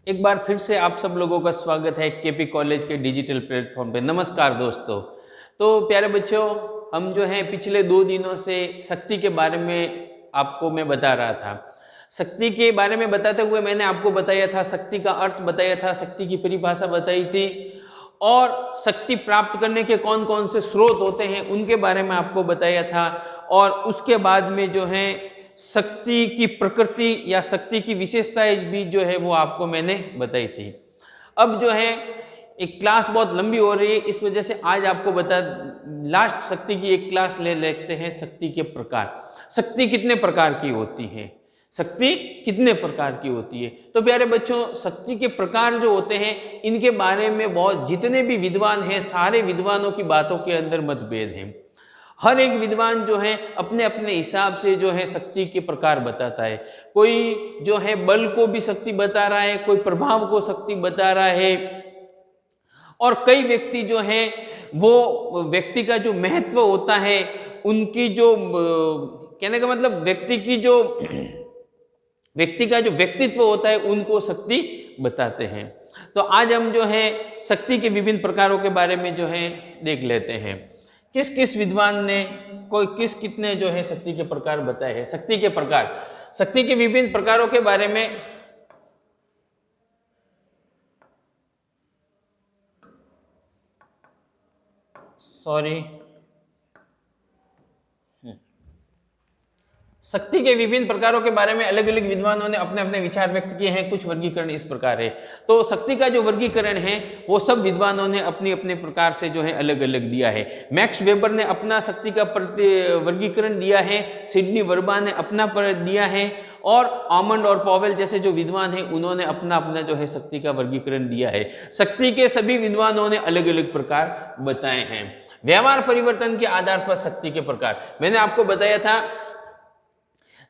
एक बार फिर से आप सब लोगों का स्वागत है केपी कॉलेज के डिजिटल प्लेटफॉर्म पे। नमस्कार दोस्तों। तो प्यारे बच्चों, हम जो हैं पिछले 2 दिनों से शक्ति के बारे में आपको मैं बता रहा था। शक्ति के बारे में बताते हुए मैंने आपको बताया था, शक्ति का अर्थ बताया था, शक्ति की परिभाषा बताई थी और शक्ति प्राप्त करने के कौन कौन से स्रोत होते हैं उनके बारे में आपको बताया था। और उसके बाद में जो है शक्ति की प्रकृति या शक्ति की विशेषताएं भी जो है वो आपको मैंने बताई थी। अब जो है एक क्लास बहुत लंबी हो रही है, इस वजह से आज आपको लास्ट शक्ति की एक क्लास ले लेते हैं। शक्ति के प्रकार, शक्ति कितने प्रकार की होती है, शक्ति कितने प्रकार की होती है। तो प्यारे बच्चों, शक्ति के प्रकार जो होते हैं इनके बारे में बहुत जितने भी विद्वान हैं, सारे विद्वानों की बातों के अंदर मतभेद हैं। हर एक विद्वान जो है अपने अपने हिसाब से जो है शक्ति के प्रकार बताता है। कोई जो है बल को भी शक्ति बता रहा है, कोई प्रभाव को शक्ति बता रहा है, और कई व्यक्ति जो है वो व्यक्ति का जो महत्व होता है, उनकी जो कहने का मतलब व्यक्ति का जो व्यक्तित्व होता है उनको शक्ति बताते हैं। तो आज हम जो है शक्ति के विभिन्न प्रकारों के बारे में जो है देख लेते हैं। किस किस विद्वान ने कितने जो है शक्ति के प्रकार बताए हैं। शक्ति के विभिन्न प्रकारों के बारे में शक्ति के विभिन्न प्रकारों के बारे में अलग अलग विद्वानों ने अपने अपने विचार व्यक्त किए हैं। कुछ वर्गीकरण इस प्रकार है। तो शक्ति का जो वर्गीकरण है वो सब विद्वानों ने अपने अपने प्रकार से जो है अलग अलग दिया है। मैक्स वेबर ने अपना शक्ति का वर्गीकरण दिया है, सिडनी वर्बा ने अपना दिया है, और आमंड और पॉवेल जैसे जो विद्वान हैं उन्होंने अपना अपना जो है शक्ति का वर्गीकरण दिया है। शक्ति के सभी विद्वानों ने अलग अलग प्रकार बताए हैं। व्यवहार परिवर्तन के आधार पर शक्ति के प्रकार, मैंने आपको बताया था।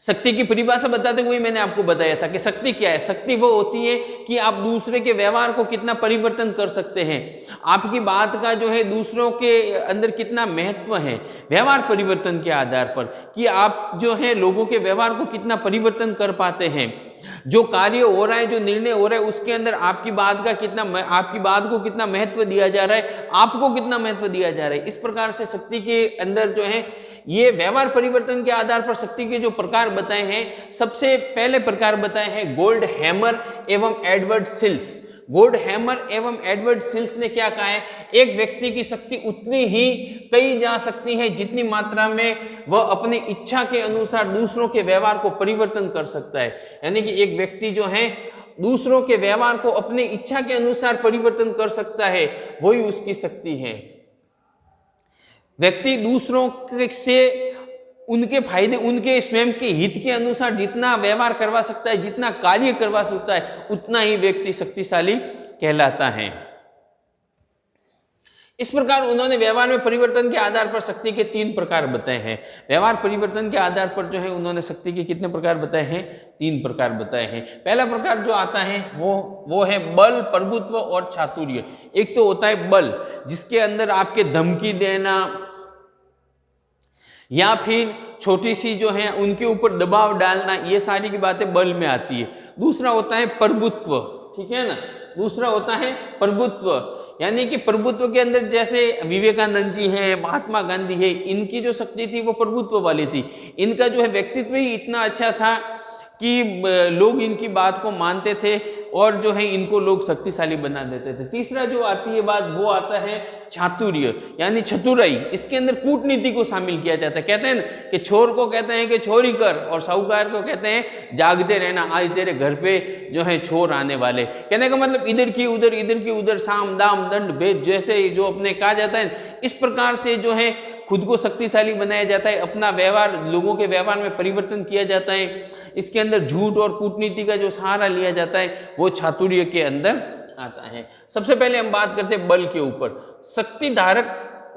शक्ति की परिभाषा बताते हुए मैंने आपको बताया था कि शक्ति क्या है। शक्ति वो होती है कि आप दूसरे के व्यवहार को कितना परिवर्तन कर सकते हैं, आपकी बात का जो है दूसरों के अंदर कितना महत्व है। व्यवहार परिवर्तन के आधार पर कि आप जो है लोगों के व्यवहार को कितना परिवर्तन कर पाते हैं, जो कार्य हो रहा है, जो निर्णय हो रहा है, उसके अंदर आपकी बात को कितना महत्व दिया जा रहा है, आपको कितना महत्व दिया जा रहा है। इस प्रकार से शक्ति के अंदर जो है ये व्यवहार परिवर्तन के आधार पर शक्ति के जो प्रकार बताए हैं, सबसे पहले प्रकार बताए हैं गोल्ड हैमर एवं एडवर्ड सिल्स। गोल्ड हैमर एवं एडवर्ड सिल्स ने क्या कहा है, एक व्यक्ति की शक्ति उतनी ही कही जा सकती है जितनी मात्रा में वह अपनी इच्छा के अनुसार दूसरों के व्यवहार को परिवर्तन कर सकता है। यानी कि एक व्यक्ति जो है दूसरों के व्यवहार को अपनी इच्छा के अनुसार परिवर्तन कर सकता है, वही उसकी शक्ति है। व्यक्ति दूसरों से उनके फायदे, उनके स्वयं के हित के अनुसार जितना व्यवहार करवा सकता है, जितना कार्य करवा सकता है, उतना ही व्यक्ति शक्तिशाली कहलाता है। इस प्रकार उन्होंने व्यवहार में परिवर्तन के आधार पर शक्ति के 3 प्रकार बताए हैं। व्यवहार परिवर्तन के आधार पर जो है उन्होंने शक्ति के कितने प्रकार बताए हैं, 3 प्रकार बताए हैं। पहला प्रकार जो आता है वो है बल, प्रभुत्व और चातुर्य। एक तो होता है बल, जिसके अंदर आपके धमकी देना या फिर छोटी सी जो है उनके ऊपर दबाव डालना, ये सारी की बातें बल में आती है। दूसरा होता है प्रभुत्व, ठीक है ना। दूसरा होता है प्रभुत्व, यानी कि प्रभुत्व के अंदर जैसे विवेकानंद जी हैं, महात्मा गांधी है, इनकी जो शक्ति थी वो प्रभुत्व वाली थी। इनका जो है व्यक्तित्व ही इतना अच्छा था कि लोग इनकी बात को मानते थे और जो है इनको लोग शक्तिशाली बना देते थे। तीसरा जो आती है बात, वो आता है चातुर्य, यानी चतुराई। इसके अंदर कूटनीति को शामिल किया जाता है। कहते हैं ना कि चोर को कहते हैं कि चोरी कर, और साहूकार को कहते हैं जागते रहना, आज तेरे घर पे जो है चोर आने वाले। कहने का मतलब इधर की उधर, साम दाम दंड भेद जैसे जो अपने कहा जाता है, इस प्रकार से जो है खुद को शक्तिशाली बनाया जाता है। अपना व्यवहार, लोगों के व्यवहार में परिवर्तन किया जाता है। इसके अंदर झूठ और कूटनीति का जो सहारा लिया जाता है वो चातुर्य के अंदर आता है। सबसे पहले हम बात करते हैं बल के ऊपर। शक्ति धारक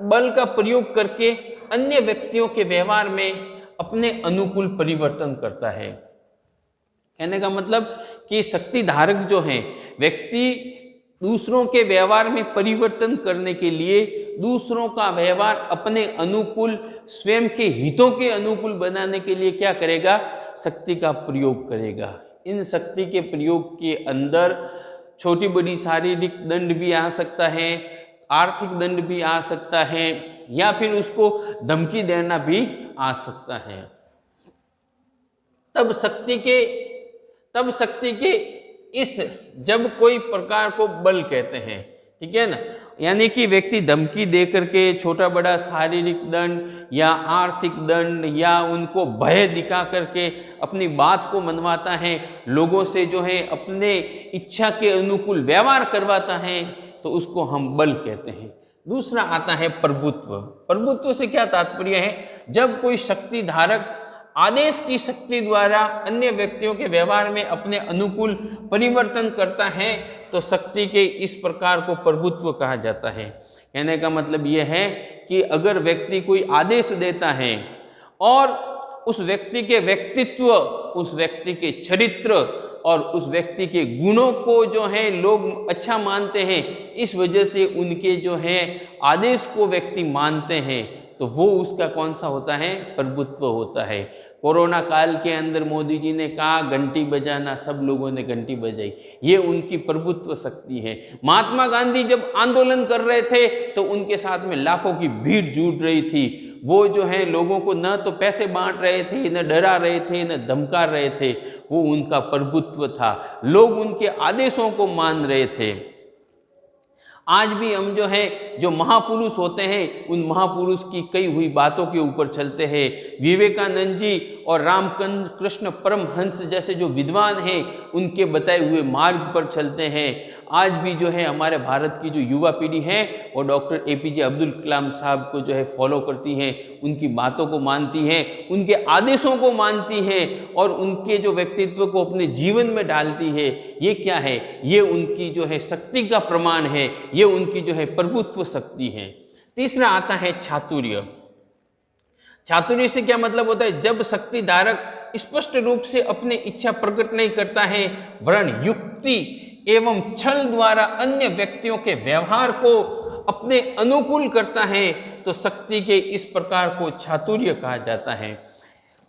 बल का प्रयोग करके अन्य व्यक्तियों के व्यवहार में अपने अनुकूल परिवर्तन करता है। कहने का मतलब कि शक्ति धारक जो है व्यक्ति दूसरों के व्यवहार में परिवर्तन करने के लिए दूसरों का व्यवहार अपने अनुकूल, स्वयं के हितों के अनुकूल बनाने के लिए क्या करेगा, शक्ति का प्रयोग करेगा। इन शक्ति के प्रयोग के अंदर छोटी बड़ी शारीरिक दंड भी आ सकता है, आर्थिक दंड भी आ सकता है, या फिर उसको धमकी देना भी आ सकता है। तब शक्ति के इस जब कोई प्रकार को बल कहते हैं, ठीक है ना, यानी कि व्यक्ति धमकी दे करके छोटा बड़ा शारीरिक दंड या आर्थिक दंड या उनको भय दिखा करके अपनी बात को मनवाता है, लोगों से जो है अपने इच्छा के अनुकूल व्यवहार करवाता है, तो उसको हम बल कहते हैं। दूसरा आता है प्रभुत्व। प्रभुत्व से क्या तात्पर्य है? जब कोई शक्ति धारक आदेश की शक्ति द्वारा अन्य व्यक्तियों के व्यवहार में अपने अनुकूल परिवर्तन करता है, तो शक्ति के इस प्रकार को प्रभुत्व कहा जाता है। कहने का मतलब यह है कि अगर व्यक्ति कोई आदेश देता है और उस व्यक्ति के व्यक्तित्व, उस व्यक्ति के चरित्र और उस व्यक्ति के गुणों को जो है लोग अच्छा मानते हैं, इस वजह से उनके जो है आदेश को व्यक्ति मानते हैं, तो वो उसका कौन सा होता है? प्रभुत्व होता है। कोरोना काल के अंदर मोदी जी ने कहा घंटी बजाना, सब लोगों ने घंटी बजाई, ये उनकी प्रभुत्व शक्ति है। महात्मा गांधी जब आंदोलन कर रहे थे तो उनके साथ में लाखों की भीड़ जुट रही थी। वो जो है लोगों को न तो पैसे बांट रहे थे, न डरा रहे थे, न धमका रहे थे, वो उनका प्रभुत्व था। लोग उनके आदेशों को मान रहे थे। आज भी हम जो है जो महापुरुष होते हैं, उन महापुरुष की कई हुई बातों के ऊपर चलते हैं। विवेकानंद जी और रामकृष्ण परमहंस जैसे जो विद्वान हैं, उनके बताए हुए मार्ग पर चलते हैं। आज भी जो है हमारे भारत की जो युवा पीढ़ी है, वो डॉक्टर APJ अब्दुल कलाम साहब को जो है फॉलो करती है, उनकी बातों को मानती है, उनके आदेशों को मानती है और उनके जो व्यक्तित्व को अपने जीवन में डालती है। ये क्या है? ये उनकी जो है शक्ति का प्रमाण है, ये उनकी जो है प्रभुत्व शक्ति है। तीसरा आता है चातुर्य। चातुर्य से क्या मतलब होता है? जब शक्ति धारक स्पष्ट रूप से अपनी इच्छा प्रकट नहीं करता है, वरन युक्ति एवं छल द्वारा अन्य व्यक्तियों के व्यवहार को अपने अनुकूल करता है, तो शक्ति के इस प्रकार को चातुर्य कहा जाता है।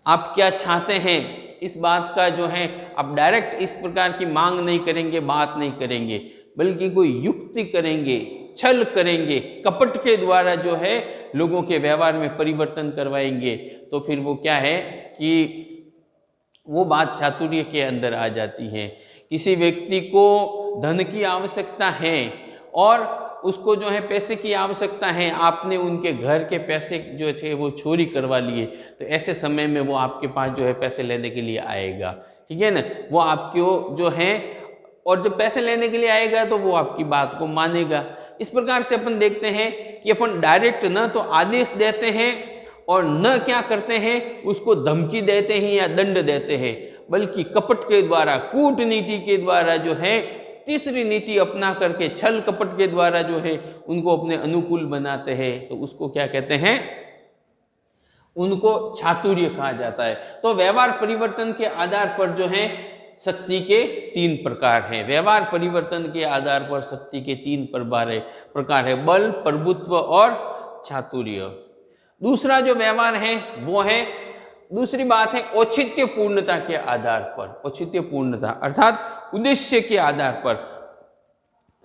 आप क्या चाहते हैं, इस बात का जो है आप डायरेक्ट इस प्रकार की मांग नहीं करेंगे, बात नहीं करेंगे, बल्कि कोई युक्ति करेंगे, छल करेंगे, कपट के द्वारा जो है लोगों के व्यवहार में परिवर्तन करवाएंगे, तो फिर वो क्या है कि वो बात चातुर्य के अंदर आ जाती है। किसी व्यक्ति को धन की आवश्यकता है और उसको जो है पैसे की आवश्यकता है, आपने उनके घर के पैसे जो थे वो चोरी करवा लिए, तो ऐसे समय में वो आपके पास जो है पैसे लेने के लिए आएगा, ठीक है ना। वो आपको जो है, और जब पैसे लेने के लिए आएगा तो वो आपकी बात को मानेगा। इस प्रकार से अपन देखते हैं कि अपन डायरेक्ट न तो आदेश देते हैं और न क्या करते हैं, उसको धमकी देते हैं या दंड देते हैं, बल्कि कपट के द्वारा, कूटनीति के द्वारा जो है, तीसरी नीति अपना करके छल कपट के द्वारा जो है उनको अपने अनुकूल बनाते हैं, तो उसको क्या कहते हैं? उनको चातुर्य कहा जाता है। तो व्यवहार परिवर्तन के आधार पर जो है शक्ति के 3 प्रकार हैं। व्यवहार परिवर्तन के आधार पर शक्ति के 3 प्रकार है, बल, प्रभुत्व और चातुर्य। दूसरा जो व्यवहार है वो है, दूसरी बात है औचित्य पूर्णता के आधार पर। औचित्य पूर्णता अर्थात उद्देश्य के आधार पर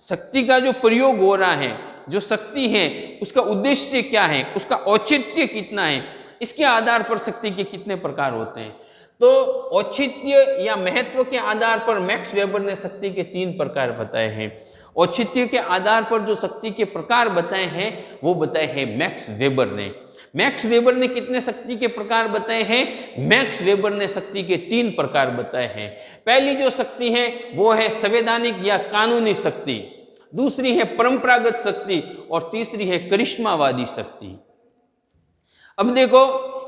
शक्ति का जो प्रयोग हो रहा है, जो शक्ति है उसका उद्देश्य क्या है, उसका औचित्य कितना है, इसके आधार पर शक्ति के कितने प्रकार होते हैं। तो औचित्य या महत्व के आधार पर मैक्स वेबर ने शक्ति के 3 प्रकार बताए हैं। औचित्य के आधार पर जो शक्ति के प्रकार बताए हैं वो बताए हैं मैक्स वेबर ने। मैक्स वेबर ने कितने शक्ति के प्रकार बताए हैं? मैक्स वेबर ने शक्ति के 3 प्रकार बताए हैं। पहली जो शक्ति है वो है संवैधानिक या कानूनी शक्ति, दूसरी है परंपरागत शक्ति और तीसरी है करिश्मावादी शक्ति। अब देखो,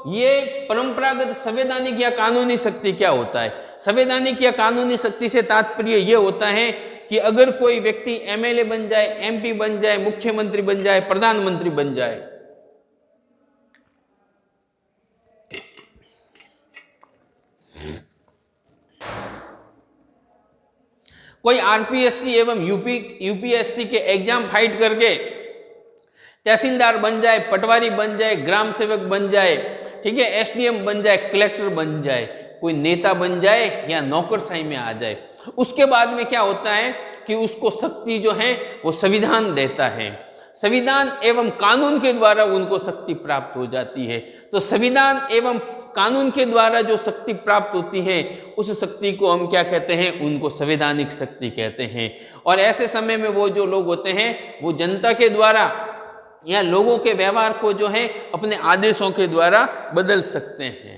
ये परंपरागत संवैधानिक या कानूनी शक्ति क्या होता है? संवैधानिक या कानूनी शक्ति से तात्पर्य ये होता है कि अगर कोई व्यक्ति MLA बन जाए, MP बन जाए, मुख्यमंत्री बन जाए, प्रधानमंत्री बन जाए, कोई RPSC एवं UPSC के एग्जाम फाइट करके तहसीलदार बन जाए, पटवारी बन जाए, ग्राम सेवक बन जाए, ठीक है, SDM बन जाए, कलेक्टर बन जाए, कोई नेता बन जाए या नौकरशाही में आ जाए, उसके बाद में क्या होता है कि उसको शक्ति जो है वो संविधान देता है, संविधान एवं कानून के द्वारा उनको शक्ति प्राप्त हो जाती है। तो संविधान एवं कानून के द्वारा जो शक्ति प्राप्त होती है उस शक्ति को हम क्या कहते हैं, उनको संवैधानिक शक्ति कहते हैं। और ऐसे समय में वो जो लोग होते हैं वो जनता के द्वारा या लोगों के व्यवहार को जो है अपने आदेशों के द्वारा बदल सकते हैं।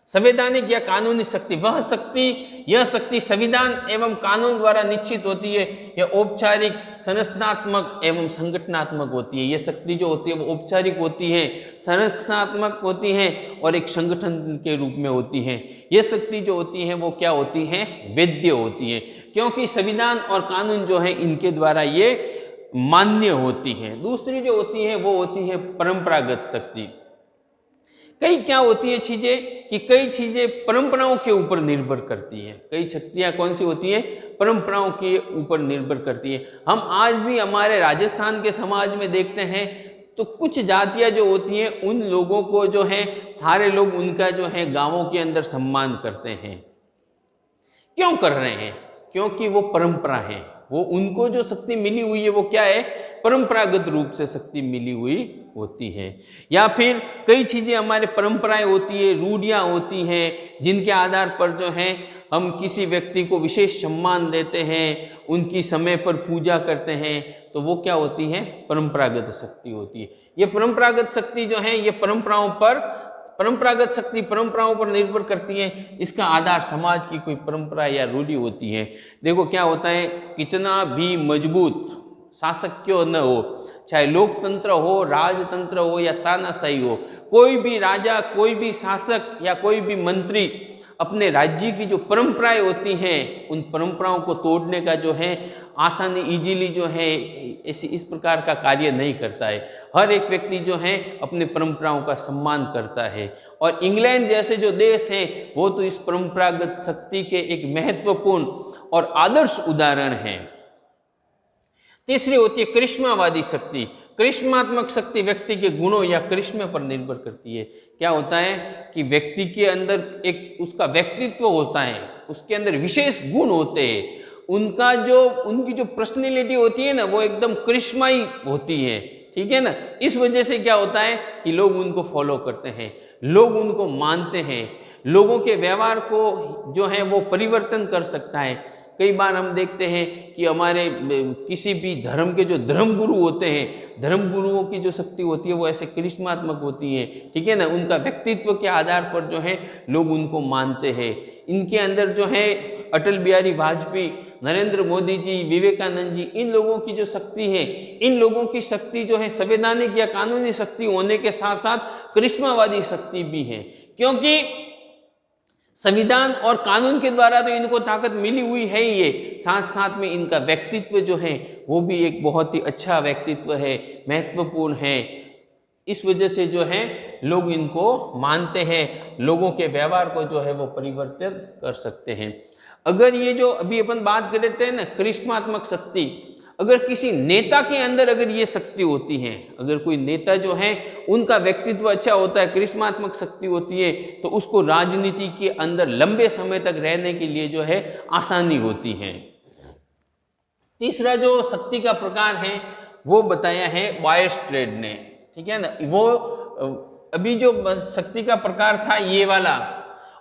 संवैधानिक या कानूनी शक्ति यह शक्ति संविधान एवं कानून द्वारा निश्चित होती है। यह औपचारिक, संरचनात्मक एवं संगठनात्मक होती है। यह शक्ति जो होती है वो औपचारिक होती है, संरचनात्मक होती है और एक संगठन के रूप में होती है। यह शक्ति जो होती है वो क्या होती है, वैध होती है, क्योंकि संविधान और कानून जो है इनके द्वारा ये मान्य होती है। दूसरी जो होती है वो होती है परंपरागत शक्ति। क्या होती है चीजें कि कई चीजें परंपराओं के ऊपर निर्भर करती है। कई शक्तियां कौन सी होती हैं, परंपराओं के ऊपर निर्भर करती है। हम आज भी हमारे राजस्थान के समाज में देखते हैं तो कुछ जातियां जो होती हैं उन लोगों को जो है सारे लोग उनका जो है गांवों के अंदर सम्मान करते हैं। क्यों कर रहे हैं, क्योंकि वो परंपरा है, वो उनको जो शक्ति मिली हुई है वो क्या है, परंपरागत रूप से शक्ति मिली हुई होती है। या फिर कई चीजें हमारे परंपराएं होती है, रूढ़ियां होती हैं, जिनके आधार पर जो है हम किसी व्यक्ति को विशेष सम्मान देते हैं, उनकी समय पर पूजा करते हैं, तो वो क्या होती है, परंपरागत शक्ति होती है। ये परंपरागत शक्ति जो है ये परंपरागत शक्ति परंपराओं पर निर्भर करती है। इसका आधार समाज की कोई परंपरा या रूढ़ी होती है। देखो क्या होता है, कितना भी मजबूत शासक क्यों न हो, चाहे लोकतंत्र हो, राजतंत्र हो या तानाशाही हो, कोई भी राजा, कोई भी शासक या कोई भी मंत्री अपने राज्य की जो परंपराएं होती हैं उन परंपराओं को तोड़ने का जो है आसानी इजीली जो है इस प्रकार का कार्य नहीं करता है। हर एक व्यक्ति जो है अपने परंपराओं का सम्मान करता है। और इंग्लैंड जैसे जो देश हैं वो तो इस परंपरागत शक्ति के एक महत्वपूर्ण और आदर्श उदाहरण हैं। तीसरी होती है करिश्मावादी शक्ति। करिश्मात्मक शक्ति व्यक्ति के गुणों या करिश्मे पर निर्भर करती है। क्या होता है कि व्यक्ति के अंदर एक उसका व्यक्तित्व होता है, उसके अंदर विशेष गुण होते हैं, उनकी जो पर्सनैलिटी होती है ना वो एकदम करिश्माई होती है, ठीक है ना। इस वजह से क्या होता है कि लोग उनको फॉलो करते हैं, लोग उनको मानते हैं, लोगों के व्यवहार को जो है वो परिवर्तन कर सकता है। कई बार हम देखते हैं कि हमारे किसी भी धर्म के जो धर्मगुरु होते हैं, धर्मगुरुओं की जो शक्ति होती है वो ऐसे करिश्मात्मक होती है, ठीक है ना। उनका व्यक्तित्व के आधार पर जो है लोग उनको मानते हैं। इनके अंदर जो है अटल बिहारी वाजपेयी, नरेंद्र मोदी जी, विवेकानंद जी, इन लोगों की जो शक्ति है, इन लोगों की शक्ति जो है संवैधानिक या कानूनी शक्ति होने के साथ साथ करिश्मावादी शक्ति भी है, क्योंकि संविधान और कानून के द्वारा तो इनको ताकत मिली हुई है ही है, साथ साथ में इनका व्यक्तित्व जो है वो भी एक बहुत ही अच्छा व्यक्तित्व है, महत्वपूर्ण है। इस वजह से जो है लोग इनको मानते हैं, लोगों के व्यवहार को जो है वो परिवर्तित कर सकते हैं। अगर ये जो अभी अपन बात कर रहे थे ना करिश्मात्मक शक्ति, अगर किसी नेता के अंदर अगर ये शक्ति होती है, अगर कोई नेता जो है उनका व्यक्तित्व अच्छा होता है, करिश्मात्मक शक्ति होती है, तो उसको राजनीति के अंदर लंबे समय तक रहने के लिए जो है आसानी होती है। तीसरा जो शक्ति का प्रकार है वो बताया है बायस्ट्रेड ने, ठीक है ना। वो अभी जो शक्ति का प्रकार था ये वाला,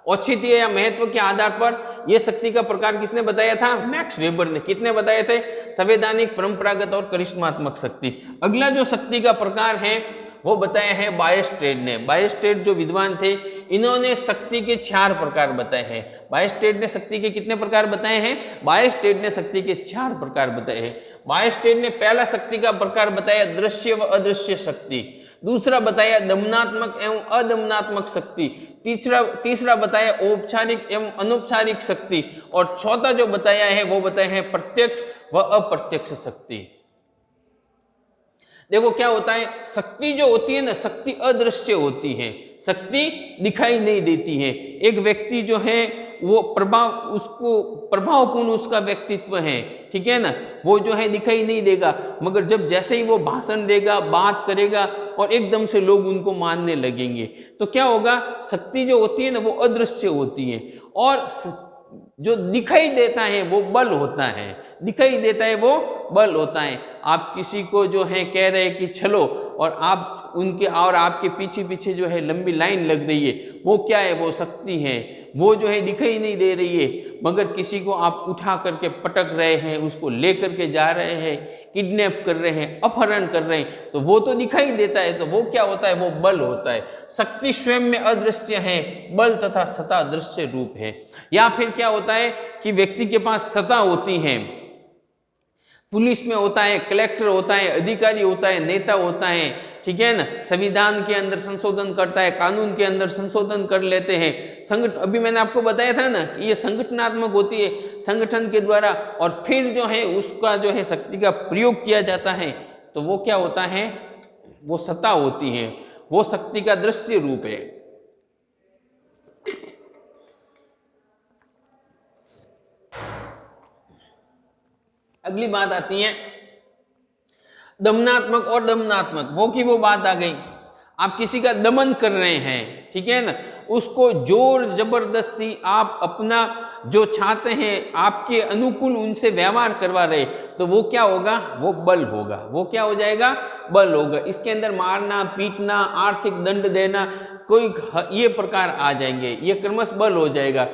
औचित्य या महत्व के आधार पर यह शक्ति का प्रकार किसने बताया था, मैक्स वेबर ने। कितने बताए थे, संवैधानिक, परंपरागत और करिश्मात्मक शक्ति। अगला जो शक्ति का प्रकार है वो बताया है बायस्ट्रेड ने। बायस्ट्रेड जो विद्वान थे इन्होंने शक्ति के 4 प्रकार बताए हैं। बायस्ट्रेड ने शक्ति के कितने प्रकार बताए हैं, बायस्ट्रेड ने शक्ति के 4 प्रकार बताए हैं। बायस्ट्रेड ने पहला शक्ति का प्रकार बताया दृश्य व अदृश्य शक्ति, दूसरा बताया दमनात्मक एवं अदमनात्मक शक्ति, तीसरा बताया औपचारिक एवं अनौपचारिक शक्ति, और चौथा जो बताया है वो बताया है प्रत्यक्ष व अप्रत्यक्ष शक्ति। देखो क्या होता है, शक्ति जो होती है ना, शक्ति अदृश्य होती है, शक्ति दिखाई नहीं देती है। एक व्यक्ति जो है वो प्रभावपूर्ण उसका व्यक्तित्व है, ठीक है ना, वो जो है दिखाई नहीं देगा, मगर जब जैसे ही वो भाषण देगा, बात करेगा और एकदम से लोग उनको मानने लगेंगे, तो क्या होगा, शक्ति जो होती है ना वो अदृश्य होती है। और जो दिखाई देता है वो बल होता है, दिखाई देता है वो बल होता है। आप किसी को जो है कह रहे हैं कि चलो, और आप उनके और आपके पीछे पीछे जो है लंबी लाइन लग रही है, वो क्या है, वो शक्ति है। वो जो है दिखाई नहीं दे रही है, मगर किसी को आप उठा करके पटक रहे हैं, उसको लेकर के जा रहे हैं, किडनैप कर रहे हैं, अपहरण कर रहे हैं, तो वो तो दिखाई देता है, तो वो क्या होता है, वो बल होता है। शक्ति स्वयं में अदृश्य है, बल तथा सत्ता दृश्य रूप है। या फिर क्या होता है कि व्यक्ति के पास सत्ता होती है, पुलिस में होता है, कलेक्टर होता है, अधिकारी होता है, नेता होता है, ठीक है ना, संविधान के अंदर संशोधन करता है, कानून के अंदर संशोधन कर लेते हैं। संगठन, अभी मैंने आपको बताया था ना कि ये संगठनात्मक होती है, संगठन के द्वारा, और फिर जो है उसका जो है शक्ति का प्रयोग किया जाता है, तो वो क्या होता है, वो सत्ता होती है, वो शक्ति का दृश्य रूप है। अगली बात आती है दमनात्मक और दमनात्मक। वो की वो बात आ गई, आप किसी का दमन कर रहे हैं, ठीक है ना, उसको जोर जबरदस्ती आप अपना जो चाहते हैं आपके अनुकूल उनसे व्यवहार करवा रहे, तो वो क्या होगा, वो बल होगा। वो क्या हो जाएगा, बल होगा। इसके अंदर मारना, पीटना, आर्थिक दंड देना, कोई ये प्रकार आ जाएंगे, ये क्रमश बल हो जाएगा।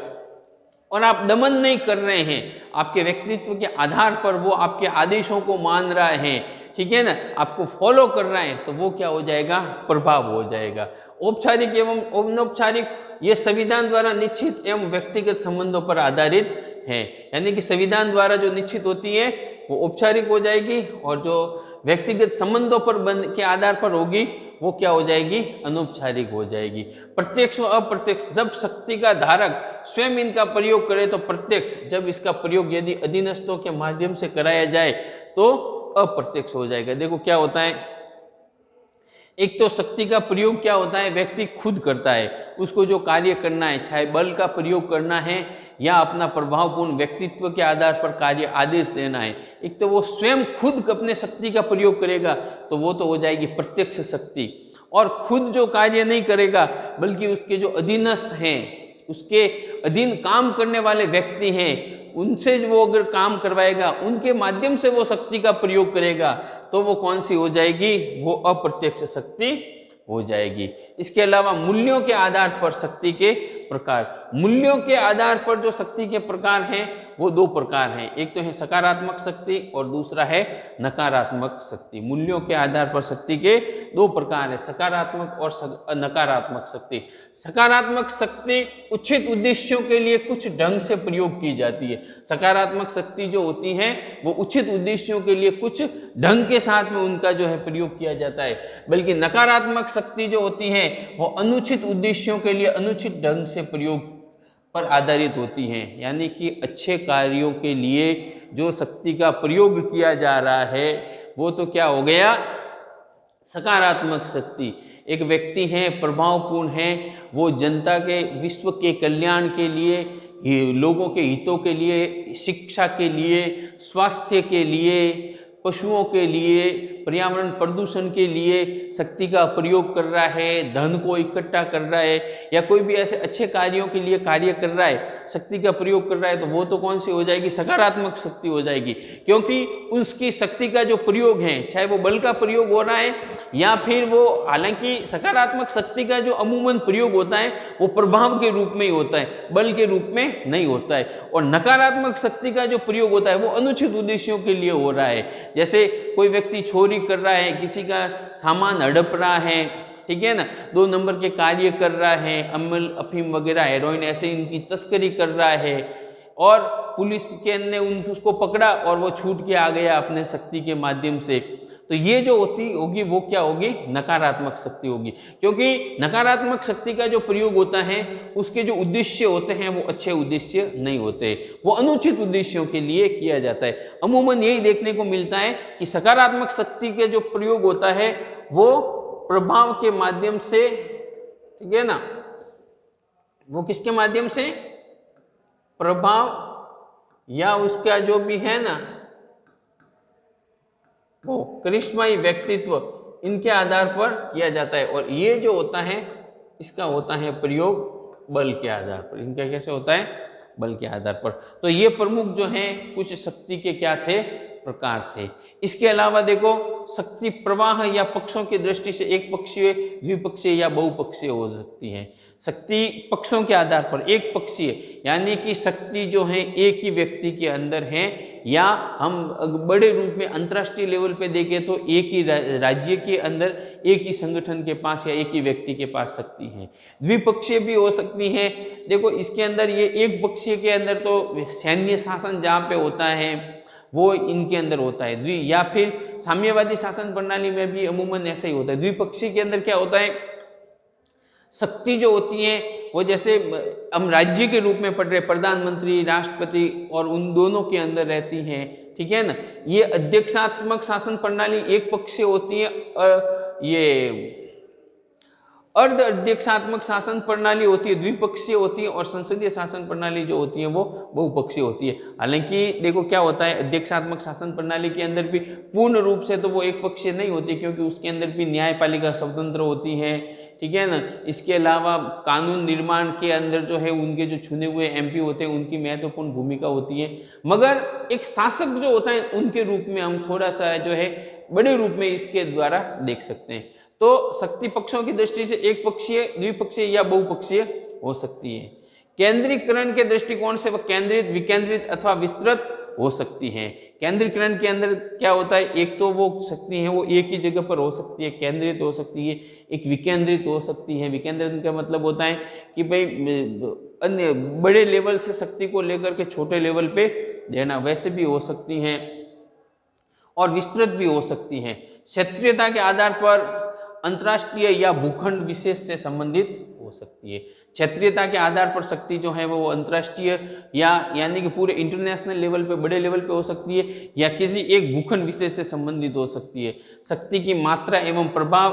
और आप दमन नहीं कर रहे हैं, आपके व्यक्तित्व के आधार पर वो आपके आदेशों को मान रहा है, ठीक है ना, आपको फॉलो कर रहा है, तो वो क्या हो जाएगा, प्रभाव हो जाएगा। औपचारिक एवं अनौपचारिक, ये संविधान द्वारा निश्चित एवं व्यक्तिगत संबंधों पर आधारित है। यानी कि संविधान द्वारा जो निश्चित होती है वो औपचारिक हो जाएगी, और जो व्यक्तिगत संबंधों पर के आधार पर होगी वो क्या हो जाएगी, अनौपचारिक हो जाएगी। प्रत्यक्ष व अप्रत्यक्ष, जब शक्ति का धारक स्वयं इनका प्रयोग करे तो प्रत्यक्ष, जब इसका प्रयोग यदि अधीनस्थों के माध्यम से कराया जाए तो अप्रत्यक्ष हो जाएगा। देखो क्या होता है, एक तो शक्ति का प्रयोग क्या होता है, व्यक्ति खुद करता है, उसको जो कार्य करना है, चाहे बल का प्रयोग करना है या अपना प्रभावपूर्ण व्यक्तित्व के आधार पर कार्य आदेश देना है, एक तो वो स्वयं खुद अपने शक्ति का प्रयोग करेगा, तो वो तो हो जाएगी प्रत्यक्ष शक्ति। और खुद जो कार्य नहीं करेगा, बल्कि उसके जो अधीनस्थ हैं, उसके अधीन काम करने वाले व्यक्ति हैं, उनसे वो अगर काम करवाएगा, उनके माध्यम से वो शक्ति का प्रयोग करेगा, तो वो कौन सी हो जाएगी, वो अप्रत्यक्ष शक्ति हो जाएगी। इसके अलावा मूल्यों के आधार पर शक्ति के प्रकार, मूल्यों के आधार पर जो शक्ति के प्रकार हैं वो दो प्रकार हैं, एक तो है सकारात्मक शक्ति और दूसरा है नकारात्मक शक्ति। मूल्यों के आधार पर शक्ति के दो प्रकार है, सकारात्मक और नकारात्मक शक्ति। सकारात्मक शक्ति उचित उद्देश्यों के लिए कुछ ढंग से प्रयोग की जाती है। सकारात्मक शक्ति जो होती है वो उचित उद्देश्यों के लिए कुछ ढंग के साथ में उनका जो है प्रयोग किया जाता है, बल्कि नकारात्मक शक्ति जो होती है वो अनुचित उद्देश्यों के लिए अनुचित ढंग से प्रयोग पर आधारित होती हैं। यानी कि अच्छे कार्यों के लिए जो शक्ति का प्रयोग किया जा रहा है वो तो क्या हो गया, सकारात्मक शक्ति। एक व्यक्ति है, प्रभावपूर्ण है, वो जनता के, विश्व के कल्याण के लिए, लोगों के हितों के लिए, शिक्षा के लिए, स्वास्थ्य के लिए, पशुओं के लिए, पर्यावरण प्रदूषण के लिए शक्ति का प्रयोग कर रहा है, धन को इकट्ठा कर रहा है, या कोई भी ऐसे अच्छे कार्यों के लिए कार्य कर रहा है, शक्ति का प्रयोग कर रहा है, तो वो तो कौन सी हो जाएगी, सकारात्मक शक्ति हो जाएगी। क्योंकि उसकी शक्ति का जो प्रयोग है, चाहे वो बल का प्रयोग हो रहा है या फिर वो, हालांकि सकारात्मक शक्ति का जो अमूमन प्रयोग होता है वो प्रभाव के रूप में ही होता है, बल के रूप में नहीं होता है। और नकारात्मक शक्ति का जो प्रयोग होता है वो अनुचित उद्देश्यों के लिए हो रहा है। जैसे कोई व्यक्ति चोरी कर रहा है, किसी का सामान हड़प रहा है, ठीक है ना, 2 नंबर के कार्य कर रहा है, अमल, अफीम वगैरह, हेरोइन, ऐसे इनकी तस्करी कर रहा है, और पुलिस के ने उसको पकड़ा और वो छूट के आ गया अपने शक्ति के माध्यम से, तो ये जो होगी वो क्या होगी, नकारात्मक शक्ति होगी। क्योंकि नकारात्मक शक्ति का जो प्रयोग होता है उसके जो उद्देश्य होते हैं वो अच्छे उद्देश्य नहीं होते, वो अनुचित उद्देश्यों के लिए किया जाता है। अमूमन यही देखने को मिलता है कि सकारात्मक शक्ति के जो प्रयोग होता है वो प्रभाव के माध्यम से, ठीक है ना, वो किसके माध्यम से, प्रभाव या उसका जो भी है ना वो करिश्माई व्यक्तित्व, इनके आधार पर किया जाता है। और ये जो होता है इसका होता है प्रयोग बल के आधार पर। इनका कैसे होता है, बल के आधार पर। तो ये प्रमुख जो हैं कुछ शक्ति के क्या थे, प्रकार थे। इसके अलावा देखो शक्ति प्रवाह या पक्षों की दृष्टि से एक पक्षीय, द्विपक्षीय या बहुपक्षीय हो सकती है। शक्ति पक्षों के आधार पर एक पक्षीय यानी कि शक्ति जो है एक ही व्यक्ति के अंदर है, या हम बड़े रूप में अंतर्राष्ट्रीय लेवल पे देखें तो एक ही राज्य के अंदर एक ही संगठन के पास या एक ही व्यक्ति के पास शक्ति है। द्विपक्षीय भी हो सकती है। देखो इसके अंदर ये एक पक्षीय के अंदर तो सैन्य शासन जहाँ पे होता है वो इनके अंदर होता है, या फिर साम्यवादी शासन प्रणाली में भी अमूमन ऐसा ही होता है। द्विपक्षीय के अंदर क्या होता है, शक्ति जो होती है वो जैसे हम राज्य के रूप में पढ़ रहे प्रधानमंत्री, राष्ट्रपति और उन दोनों के अंदर रहती हैं, ठीक है ना। ये अध्यक्षात्मक शासन प्रणाली एक पक्षीय होती है, ये अर्ध अध्यक्षात्मक शासन प्रणाली होती है द्विपक्षीय होती है, और संसदीय शासन प्रणाली जो होती है वो बहुपक्षीय होती है। हालांकि देखो क्या होता है, अध्यक्षात्मक शासन प्रणाली के अंदर भी पूर्ण रूप से तो वो एक पक्षीय नहीं होती, क्योंकि उसके अंदर भी न्यायपालिका स्वतंत्र होती है, ठीक है ना। इसके अलावा कानून निर्माण के अंदर जो है उनके जो चुने हुए एमपी होते हैं उनकी महत्वपूर्ण भूमिका होती है, मगर एक शासक जो होता है उनके रूप में हम थोड़ा सा जो है बड़े रूप में इसके द्वारा देख सकते हैं। तो शक्ति पक्षों की दृष्टि से एक पक्षीय, द्विपक्षीय या बहुपक्षीय हो सकती है। केंद्रीकरण के दृष्टिकोण से वह केंद्रित, विकेंद्रित अथवा विस्तृत हो सकती है। केंद्रीकरण के अंदर क्या होता है, एक तो वो शक्ति है वो एक ही जगह पर हो सकती है, केंद्रित हो सकती है, एक विकेंद्रित हो सकती है। विकेंद्रित का मतलब होता है कि भाई अन्य बड़े लेवल से शक्ति को लेकर के छोटे लेवल पे देना, वैसे भी हो सकती हैं, और विस्तृत भी हो सकती हैं। क्षेत्रीयता के आधार पर अंतर्राष्ट्रीय या भूखंड विशेष से संबंधित हो सकती है। क्षेत्रीयता के आधार पर शक्ति जो है वो अंतर्राष्ट्रीय या यानी कि पूरे इंटरनेशनल लेवल पे, बड़े लेवल पे हो सकती है, या किसी एक भूखंड विशेष से संबंधित हो सकती है। शक्ति की मात्रा एवं प्रभाव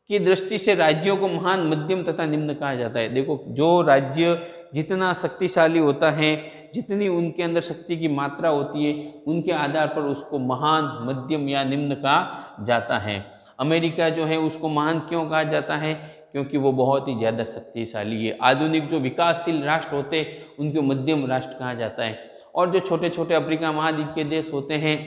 की दृष्टि से राज्यों को महान, मध्यम तथा निम्न कहा जाता है। देखो जो राज्य जितना शक्तिशाली होता है, जितनी उनके अंदर शक्ति की मात्रा होती है, उनके आधार पर उसको महान, मध्यम या निम्न कहा जाता है। अमेरिका जो है उसको महान क्यों कहा जाता है, क्योंकि वो बहुत ही ज़्यादा शक्तिशाली है। आधुनिक जो विकासशील राष्ट्र होते हैं उनको मध्यम राष्ट्र कहा जाता है, और जो छोटे छोटे अफ्रीका महाद्वीप के देश होते हैं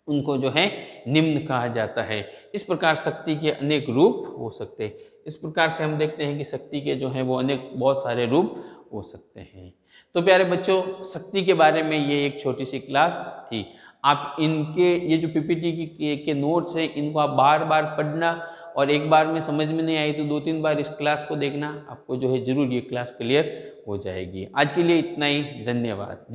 उनको जो है निम्न कहा जाता है। इस प्रकार शक्ति के अनेक रूप हो सकते हैं। इस प्रकार से हम देखते हैं कि शक्ति के जो है वो अनेक बहुत सारे रूप हो सकते हैं। तो प्यारे बच्चों, शक्ति के बारे में ये एक छोटी सी क्लास थी। आप इनके ये जो पीपीटी के नोट्स हैं इनको आप बार बार पढ़ना, और एक बार में समझ में नहीं आई तो 2-3 बार इस क्लास को देखना, आपको जो है जरूर ये क्लास क्लियर हो जाएगी। आज के लिए इतना ही, धन्यवाद।